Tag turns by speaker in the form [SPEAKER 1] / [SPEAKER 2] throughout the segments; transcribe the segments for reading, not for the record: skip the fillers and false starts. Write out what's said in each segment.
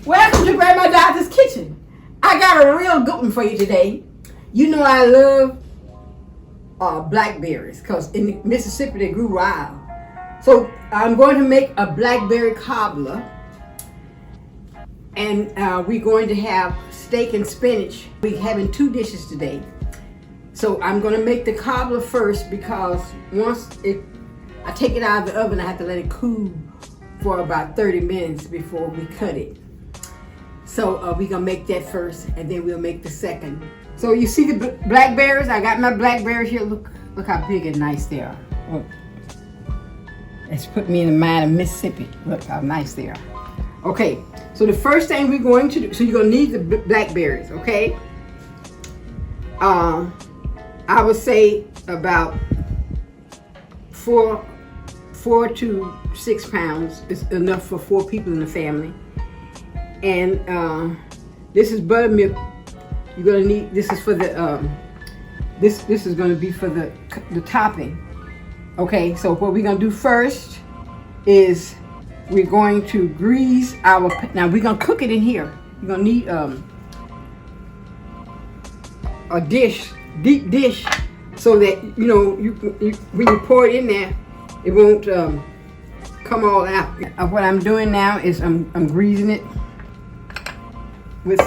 [SPEAKER 1] Welcome to Grandma Doctor's Kitchen. I got a real good one for you today. You know I love blackberries because in Mississippi they grew wild. So I'm going to make a blackberry cobbler, and we're going to have steak and spinach. We're having 2 dishes today. So I'm going to make the cobbler first because once I take it out of the oven, I have to let it cool for about 30 minutes before we cut it. So we're going to make that first, and then we'll make the second. So you see the blackberries? I got my blackberries here. Look how big and nice they are. Look. It's put me in the mind of Mississippi. Look how nice they are. Okay, so the first thing we're going to do, so you're going to need the blackberries, okay? I would say about 4 to 6 pounds is enough for 4 people in the family. And this is buttermilk. You're gonna need. This is for the. This is gonna be for the topping. Okay. So what we're gonna do first is we're going to grease our. Now we're gonna cook it in here. You're gonna need a dish, deep dish, so that you know when you pour it in there, it won't come all out. What I'm doing now is I'm greasing it with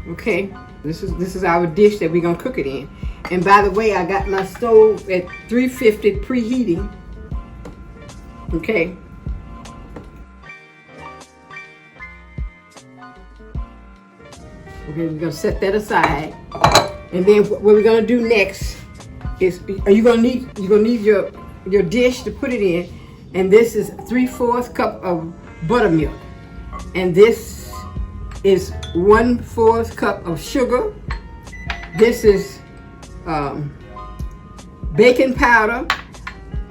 [SPEAKER 1] okay, this is our dish that we're gonna cook it in. And by the way, I got my stove at 350 preheating. Okay. Okay, we're gonna set that aside. And then what we're gonna do next is you're gonna need your dish to put it in. And this is 3/4 cup of buttermilk. And this is 1/4 cup of sugar. This is baking powder,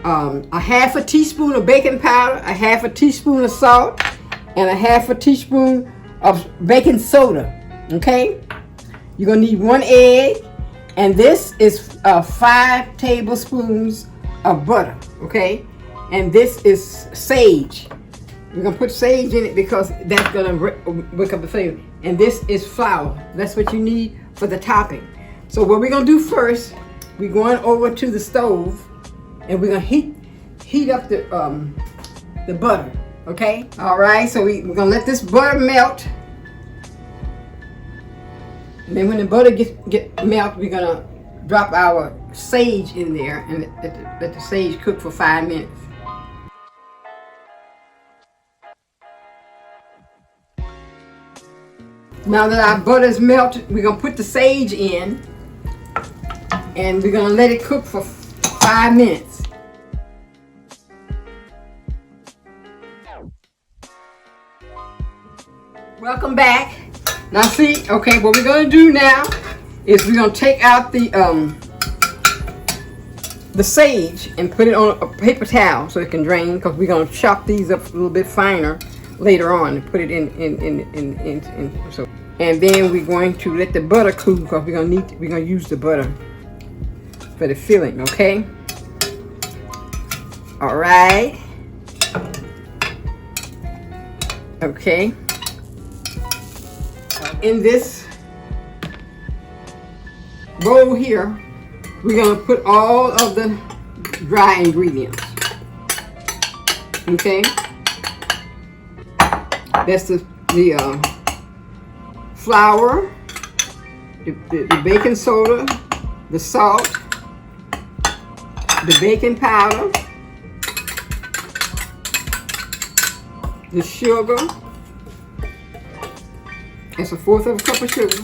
[SPEAKER 1] a 1/2 teaspoon of baking powder, a 1/2 teaspoon of salt, and a 1/2 teaspoon of baking soda. Okay, you're gonna need 1 egg, and this is 5 tablespoons of butter. Okay, and this is sage. We're gonna put sage in it because that's gonna wake up the flavor. And this is flour. That's what you need for the topping. So what we're gonna do first, we're going over to the stove, and we're gonna heat up the butter. Okay. All right. So we're gonna let this butter melt. And then when the butter get melt, we're gonna drop our sage in there and let the sage cook for 5 minutes. Now that our butter's melted, we're gonna put the sage in, and we're gonna let it cook for 5 minutes. Welcome back. Now see, okay, what we're gonna do now is we're gonna take out the sage and put it on a paper towel so it can drain, because we're gonna chop these up a little bit finer later on and put it in so. And then we're going to let the butter cool because we're gonna use the butter for the filling. Okay. All right. Okay. In this bowl here, we're gonna put all of the dry ingredients. Okay. That's the flour, the baking soda, the salt, the baking powder, the sugar. That's 1/4 cup of sugar.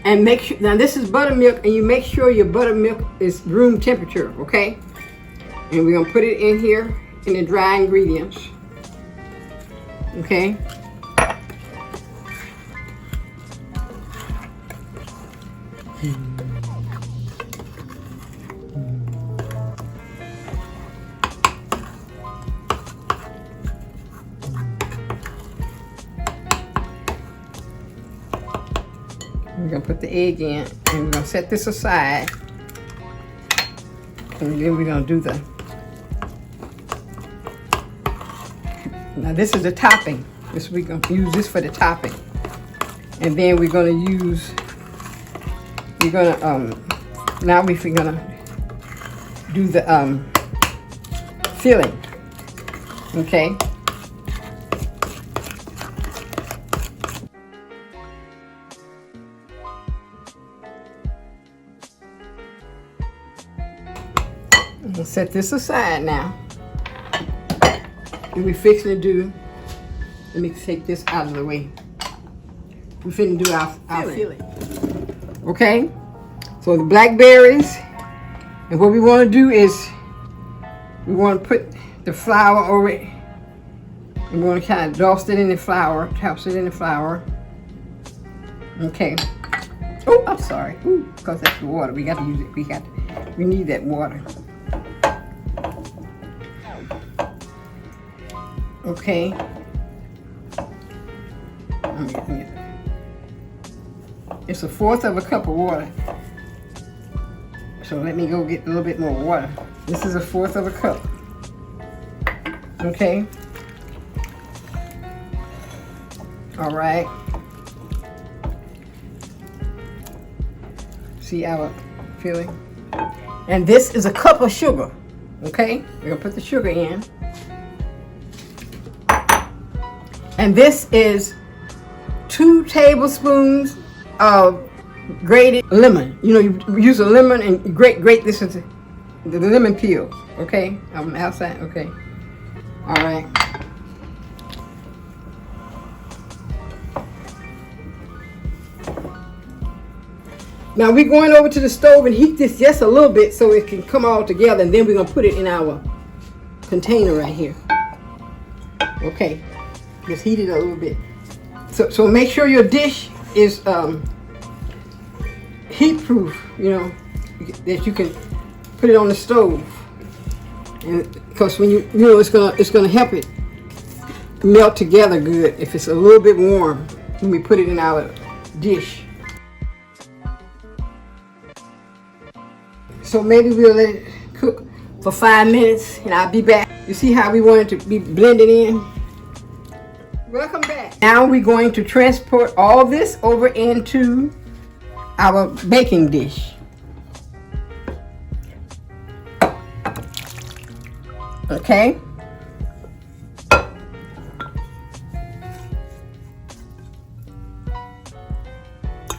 [SPEAKER 1] And make sure, now this is buttermilk, and you make sure your buttermilk is room temperature, okay? And we're gonna put it in here in the dry ingredients. Okay. We're gonna put the egg in, and we're gonna set this aside, and then we're gonna do the Now this is the topping. We're going to use this for the topping. And then we're going to use, now we're going to do the filling. Okay. I'm gonna set this aside now. And we're fixing to do, let me take this out of the way. We're fixing to do our filling. Okay? So the blackberries, and what we want to do is we want to put the flour over it. We want to kind of douse it in the flour, toss it in the flour. Okay. Oh, I'm sorry. Ooh, because that's the water. We got to use it. We need that water. Okay. It's 1/4 of a cup of water. So let me go get a little bit more water. This is 1/4 of a cup. Okay. All right. See our filling? And this is a cup of sugar. Okay. We're gonna put the sugar in. And this is 2 tablespoons of grated lemon. You know, you use a lemon and grate. This is the lemon peel. Okay, outside. Okay, all right. Now we're going over to the stove and heat this just a little bit so it can come all together, and then we're gonna put it in our container right here. Okay. Just heat it a little bit. So make sure your dish is heat proof, you know, that you can put it on the stove. And because when you know it's gonna help it melt together good if it's a little bit warm when we put it in our dish. So maybe we'll let it cook for 5 minutes and I'll be back. You see how we want it to be blended in? Welcome back. Now we're going to transport all this over into our baking dish. Okay.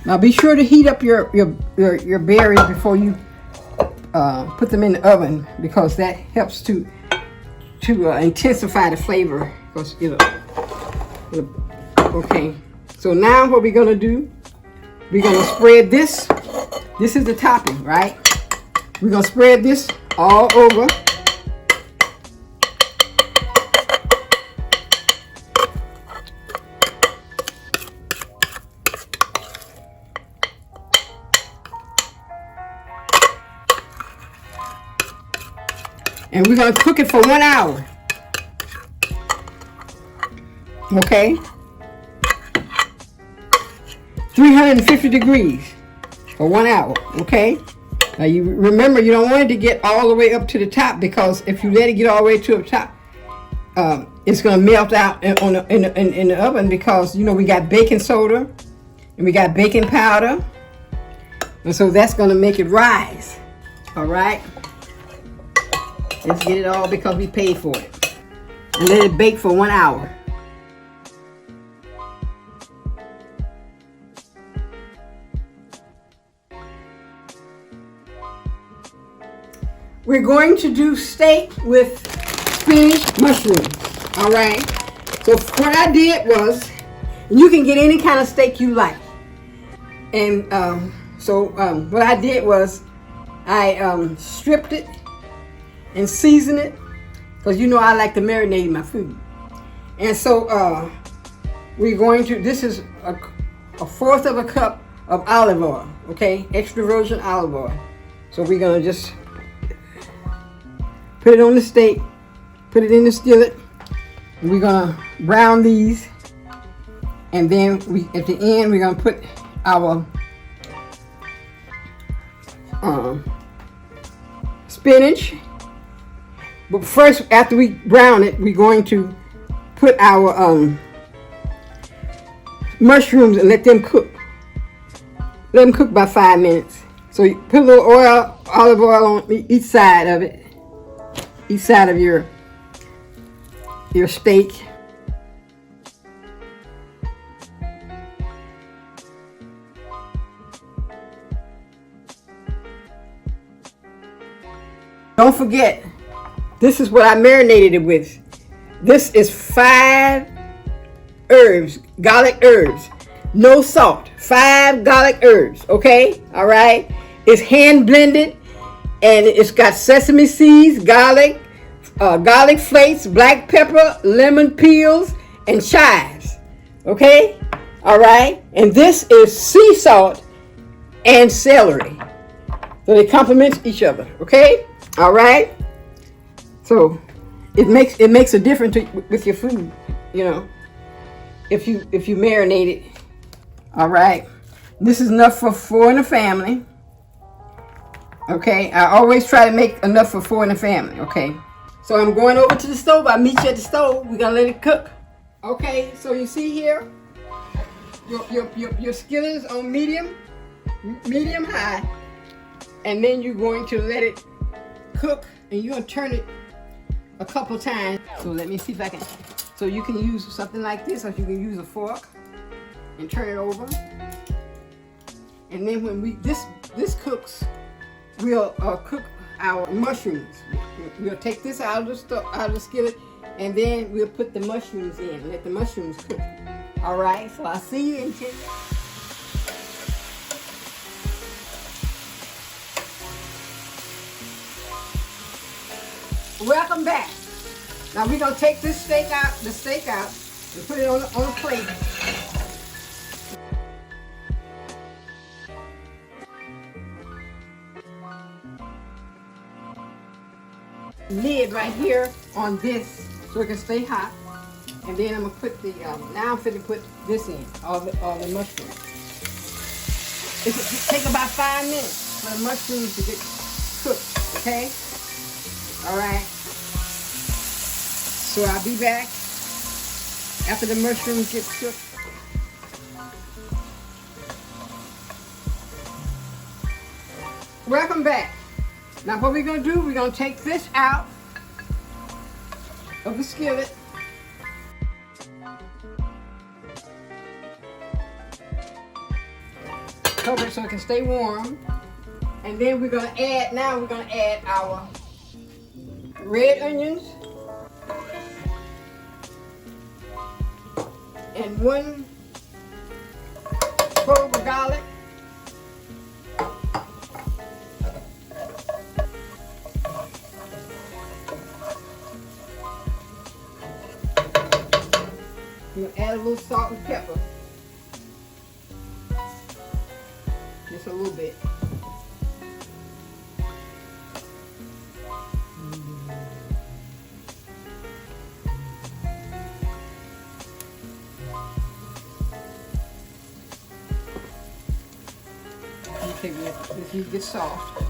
[SPEAKER 1] Now be sure to heat up your berries before you put them in the oven, because that helps to intensify the flavor. Because okay, so now what we're gonna do, we're gonna spread this. This is the topping, right? We're gonna spread this all over. And we're gonna cook it for 1 hour. Okay, 350 degrees for 1 hour. Okay, now you remember you don't want it to get all the way up to the top, because if you let it get all the way to the top, it's going to melt out in the oven, because you know we got baking soda and we got baking powder, and so that's going to make it rise. All right, let's get it all because we paid for it, and let it bake for 1 hour. We're going to do steak with spinach mushrooms. All right. So what I did was, you can get any kind of steak you like. And what I did was, I stripped it and seasoned it, because you know I like to marinate my food. And so we're going to, this is a 1/4 of a cup of olive oil. Okay, extra virgin olive oil. So we're gonna just put it on the steak, put it in the skillet. We're gonna brown these, and then at the end we're gonna put our spinach. But first, after we brown it, we're going to put our mushrooms and let them cook. Let them cook about 5 minutes. So you put a little oil, olive oil on each side of it, each side of your steak. Don't forget, this is what I marinated it with. This is 5 herbs, garlic herbs. No salt. 5 garlic herbs, okay? All right? It's hand blended, and it's got sesame seeds, garlic flakes, black pepper, lemon peels, and chives, okay? All right? And this is sea salt and celery. So they complement each other, okay? All right? So it makes a difference with your food, you know, if you marinate it. All right, this is enough for 4 in the family. Okay, I always try to make enough for 4 in the family. Okay, so I'm going over to the stove. I'll meet you at the stove. We're gonna let it cook. Okay, so you see here, your skillet is on medium high, and then you're going to let it cook, and you're gonna turn it a couple times. So let me see if I can. So you can use something like this, or you can use a fork and turn it over. And then when this cooks, we'll cook our mushrooms. We'll take this out of the skillet, and then we'll put the mushrooms in. Let the mushrooms cook. All right. So I'll see you in 10 minutes. Welcome back. Now we're gonna take the steak out, and put it on a plate. Lid right here on this so it can stay hot, and then I'm gonna put the now I'm going to put this in all the mushrooms. It take about 5 minutes for the mushrooms to get cooked. Okay, all right. So I'll be back after the mushrooms get cooked. Welcome back. Now what we're going to do, we're going to take this out of the skillet. Cover it so it can stay warm. And then we're going to add our red onions and 1 clove of garlic. We'll add a little salt and pepper. Just a little bit. Okay, this meat gets soft.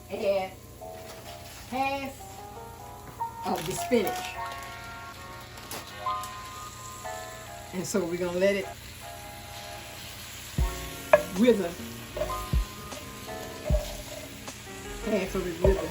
[SPEAKER 1] Add half of the spinach. And so we're going to let it wither. Half of it wither.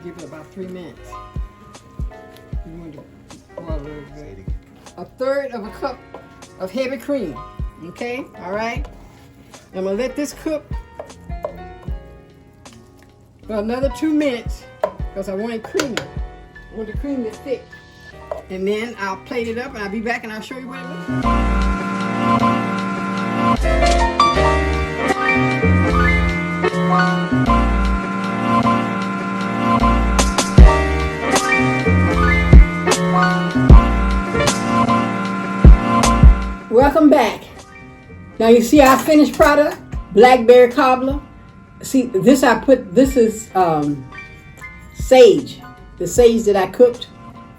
[SPEAKER 1] Give it about 3 minutes. You want to boil a little bit. 1/3 of a cup of heavy cream. Okay, all right. I'm gonna let this cook for another 2 minutes because I want it creamy. I want the cream to thick. And then I'll plate it up and I'll be back and I'll show you what it looks like. Welcome back. Now you see our finished product, Blackberry Cobbler. See, this is sage. The sage that I cooked,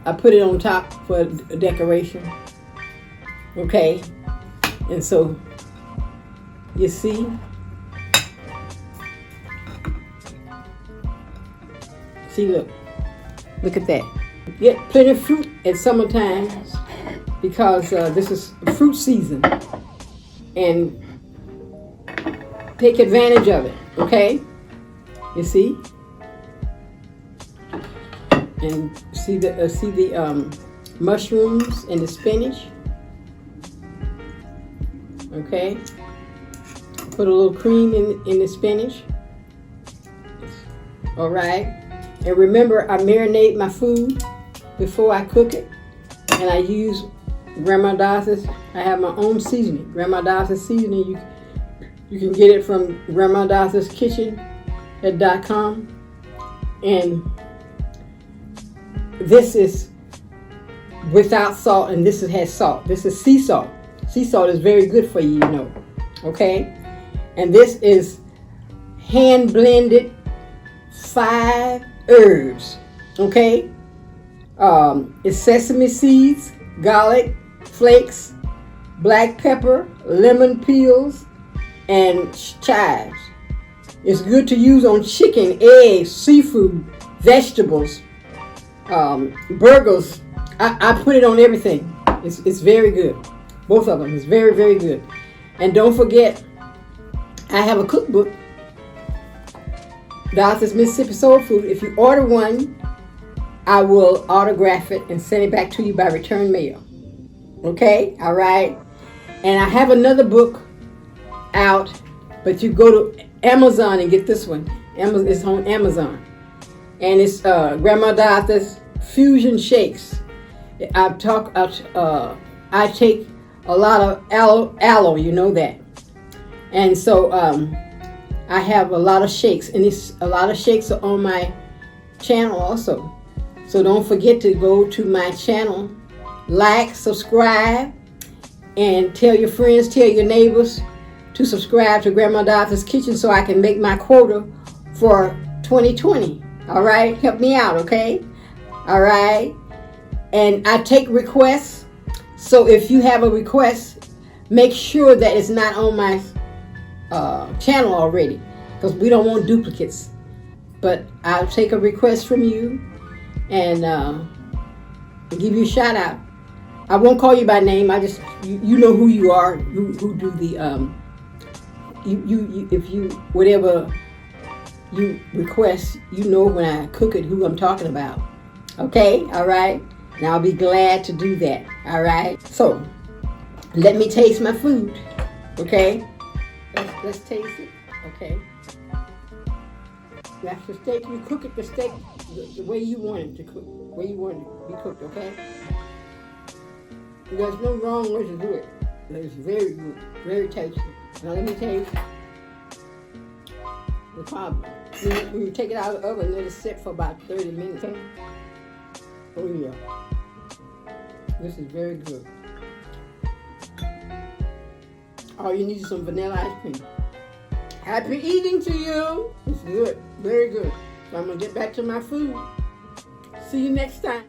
[SPEAKER 1] I put it on top for decoration. Okay, and so you see, look at that. Get plenty of fruit at summertime because this is fruit season, and take advantage of it. Okay, you see, and see the mushrooms and the spinach. Okay, put a little cream in the spinach. All right, and remember, I marinate my food before I cook it, and I use Grandma Doss's. I have my own seasoning, Grandma Doss's seasoning. You can get it from Grandma Doss's kitchen.com, and this is without salt, and this has salt. This is sea salt. Sea salt is very good for you, you know. Okay, and this is hand blended 5 herbs. Okay, it's sesame seeds, garlic flakes, black pepper, lemon peels, and chives. It's good to use on chicken, eggs, seafood, vegetables, burgers. I put it on everything. It's very good. Both of them is very, very good. And don't forget, I have a cookbook, Doss's Mississippi Soul Food. If you order one, I will autograph it and send it back to you by return mail. Okay? All right? And I have another book out, but you go to Amazon and get this one. It's on Amazon. And it's Grandma Doss's Fusion Shakes. I take a lot of aloe, you know that. And so I have a lot of shakes, and a lot of shakes are on my channel also. So don't forget to go to my channel, like, subscribe, and tell your friends, tell your neighbors to subscribe to Grandma Doss's Kitchen so I can make my quota for 2020. All right? Help me out, okay? All right? And I take requests. So if you have a request, make sure that it's not on my channel already, because we don't want duplicates. But I'll take a request from you and give you a shout out. I won't call you by name. I just you know who you are, who do the if you whatever you request, you know when I cook it who I'm talking about. Okay, all right. And I'll be glad to do that. All right. So let me taste my food. Okay. Let's taste it. Okay. That's the steak. You cook it the steak the way you want it to cook, the way you want it to be cooked. Okay. There's no wrong way to do it. It's very good, very tasty. Now let me taste the cobbler. When you take it out of the oven, let it sit for about 30 minutes. Okay? Oh yeah. This is very good. All you need is some vanilla ice cream. Happy eating to you. It's good, very good. So I'm gonna get back to my food. See you next time.